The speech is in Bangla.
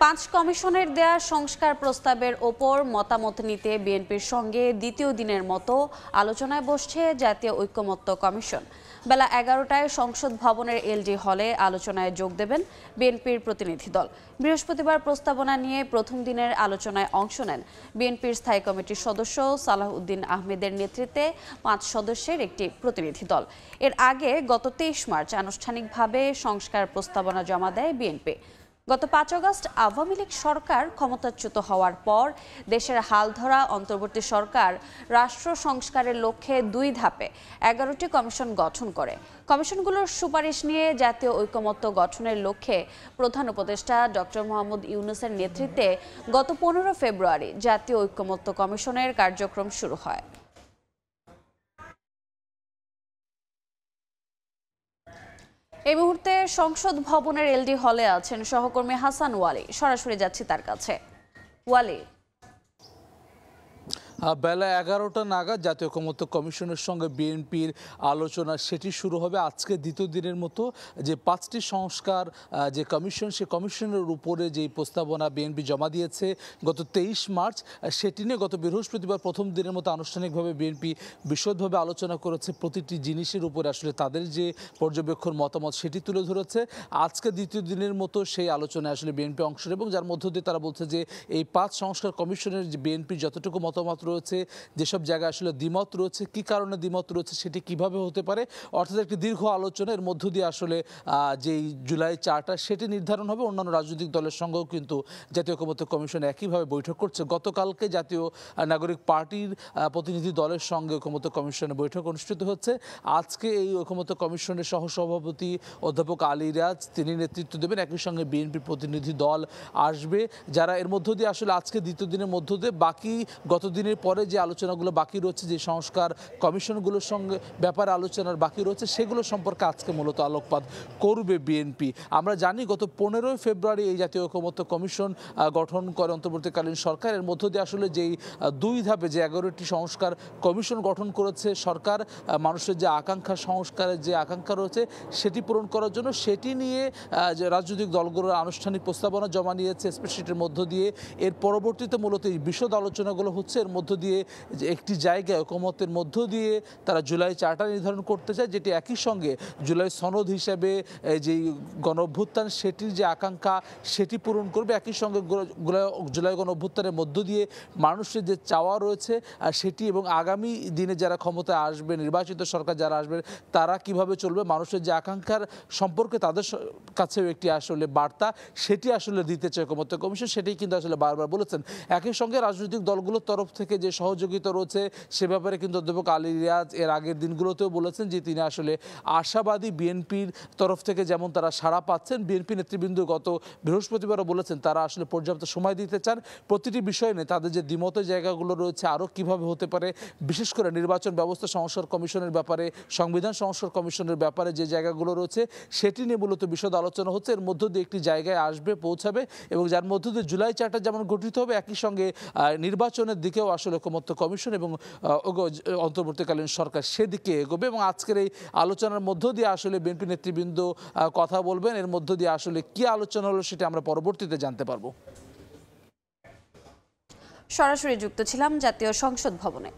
পাঁচ কমিশনের দেয়া সংস্কার প্রস্তাবের ওপর মতামত নিতে বিএনপির সঙ্গে দ্বিতীয় দিনের মতো আলোচনায় বসছে জাতীয় ঐকমত্য কমিশন। বেলা 11টায় সংসদ ভবনের এলডি হলে আলোচনায় যোগ দেবেন বিএনপির প্রতিনিধি দল। বৃহস্পতিবার প্রস্তাবনা নিয়ে প্রথম দিনের আলোচনায় অংশ নেন বিএনপির স্থায়ী কমিটির সদস্য সালাহ উদ্দিন আহমেদের নেতৃত্বে 5 সদস্যের একটি প্রতিনিধি দল। এর আগে গত 23 মার্চ আনুষ্ঠানিকভাবে সংস্কার প্রস্তাবনা জমা দেয় বিএনপি। গত 5 আগস্ট আওয়ামী লীগ সরকার ক্ষমতাচ্যুত হওয়ার পর দেশের হালধরা অন্তর্বর্তী সরকার রাষ্ট্র সংস্কারের লক্ষ্যে 2 ধাপে 11টি কমিশন গঠন করে। কমিশনগুলোর সুপারিশ নিয়ে জাতীয় ঐকমত্য গঠনের লক্ষ্যে প্রধান উপদেষ্টা ডক্টর মোহাম্মদ ইউনূসের নেতৃত্বে গত 15 ফেব্রুয়ারি জাতীয় ঐকমত্য কমিশনের কার্যক্রম শুরু হয়। এই মুহূর্তে সংসদ ভবনের এলডি হলে আছেন সহকর্মী হাসান ওয়ালি। সরাসরি যাচ্ছি তার কাছে। ওয়ালি, বেলা 11টা নাগাদ জাতীয় ঐকমত্য কমিশনের সঙ্গে বিএনপির আলোচনা সেটি শুরু হবে। আজকে দ্বিতীয় দিনের মতো যে 5টি সংস্কার যে কমিশন, সে কমিশনের উপরে যে প্রস্তাবনা বিএনপি জমা দিয়েছে গত 23 মার্চ, সেটি নিয়ে গত বৃহস্পতিবার প্রথম দিনের মতো আনুষ্ঠানিকভাবে বিএনপি বিশদভাবে আলোচনা করেছে। প্রতিটি জিনিসের উপরে আসলে তাদের যে পর্যবেক্ষণ মতামত সেটি তুলে ধরেছে। আজকে দ্বিতীয় দিনের মতো সেই আলোচনায় আসলে বিএনপি অংশ নেয় এবং যার মধ্য দিয়ে তারা বলছে যে এই 5 সংস্কার কমিশনের যে বিএনপির যতটুকু মতামত রয়েছে, যেসব জায়গায় আসলে দ্বিমত রয়েছে, কি কারণে দ্বিমত রয়েছে, সেটি কিভাবে হতে পারে, অর্থাৎ একটি দীর্ঘ আলোচনার মধ্য দিয়ে আসলে যেই জুলাই চার্টার সেটি নির্ধারণ হবে। অন্যান্য রাজনৈতিক দলের সঙ্গেও কিন্তু জাতীয় ঐকমত্য কমিশন একইভাবে বৈঠক করছে। গতকালকে জাতীয় নাগরিক পার্টির প্রতিনিধি দলের সঙ্গে ঐকমত্য কমিশনের বৈঠক অনুষ্ঠিত হচ্ছে। আজকে এই ঐকমত্য কমিশনের সহসভাপতি অধ্যাপক আলী রিয়াজ তিনি নেতৃত্ব দেবেন। একই সঙ্গে বিএনপির প্রতিনিধি দল আসবে, যারা এর মধ্য দিয়ে আসলে আজকে দ্বিতীয় দিনের মধ্য দিয়ে বাকি গত দিনের পরে যে আলোচনাগুলো বাকি রয়েছে, যে সংস্কার কমিশনগুলোর সঙ্গে ব্যাপারে আলোচনার বাকি রয়েছে, সেগুলো সম্পর্কে আজকে মূলত আলোকপাত করবে বিএনপি। আমরা জানি গত 15 ফেব্রুয়ারি এই জাতীয় ঐকমত্য কমিশন গঠন করে অন্তর্বর্তীকালীন সরকার। এর মধ্য দিয়ে আসলে যেই 2 ধাপে যে 11টি সংস্কার কমিশন গঠন করেছে সরকার, মানুষের যে আকাঙ্ক্ষা, সংস্কারের যে আকাঙ্ক্ষা রয়েছে সেটি পূরণ করার জন্য সেটি নিয়ে যে রাজনৈতিক দলগুলোর আনুষ্ঠানিক প্রস্তাবনা জমা নিয়েছে স্প্রেডশিটের মধ্য দিয়ে। এর পরবর্তীতে মূলত এই বিশদ আলোচনাগুলো হচ্ছে। এর মধ্য দিয়ে যে একটি জায়গায় ঐকমত্যের মধ্য দিয়ে তারা জুলাই চার্টার নির্ধারণ করতে চায়, যেটি একই সঙ্গে জুলাই সনদ হিসেবে যেই গণঅভ্যুত্থান সেটির যে আকাঙ্ক্ষা সেটি পূরণ করবে। একই সঙ্গে জুলাই গণঅভ্যুত্থানের মধ্য দিয়ে মানুষের যে চাওয়া রয়েছে সেটি, এবং আগামী দিনে যারা ক্ষমতায় আসবে, নির্বাচিত সরকার যারা আসবে, তারা কিভাবে চলবে, মানুষের যে আকাঙ্ক্ষার সম্পর্কে তাদের কাছেও একটি আসলে বার্তা সেটি আসলে দিতে চায় ঐকমত্য কমিশন। সেটাই কিন্তু আসলে বারবার বলেছেন। একই সঙ্গে রাজনৈতিক দলগুলোর তরফ থেকে যে সহযোগিতা রয়েছে সে ব্যাপারে কিন্তু অধ্যাপক আলী রিয়াজ এর আগের দিনগুলোতেও বলেছেন যে তিনি আসলে আশাবাদী। বিএনপির তরফ থেকে যেমন তারা সাড়া পাচ্ছেন, বিএনপি নেতৃবৃন্দ গত বৃহস্পতিবারও বলেছেন তারা আসলে পর্যাপ্ত সময় দিতে চান। প্রতিটি বিষয় নিয়ে তাদের যে দ্বিমতের জায়গাগুলো রয়েছে আরও কিভাবে হতে পারে, বিশেষ করে নির্বাচন ব্যবস্থা সংস্কার কমিশনের ব্যাপারে, সংবিধান সংস্কার কমিশনের ব্যাপারে যে জায়গাগুলো রয়েছে সেটি নিয়ে মূলত বিশদ আলোচনা হচ্ছে। এর মধ্য দিয়ে একটি জায়গায় আসবে, পৌঁছাবে, এবং যার মধ্য দিয়ে জুলাই চার্টার যেমন গঠিত হবে, একই সঙ্গে নির্বাচনের দিকেও আসলে ঐকমত্য কমিশন এবং অন্তর্বর্তীকালীন সরকার সেদিকে এগোবে। এবং আজকের এই আলোচনার মধ্য দিয়ে আসলে বিএনপি নেতৃবৃন্দ কথা বলবেন। এর মধ্য দিয়ে আসলে কি আলোচনা হলো সেটা আমরা পরবর্তীতে জানতে পারবো। সরাসরি যুক্ত ছিলাম জাতীয় সংসদ ভবনে।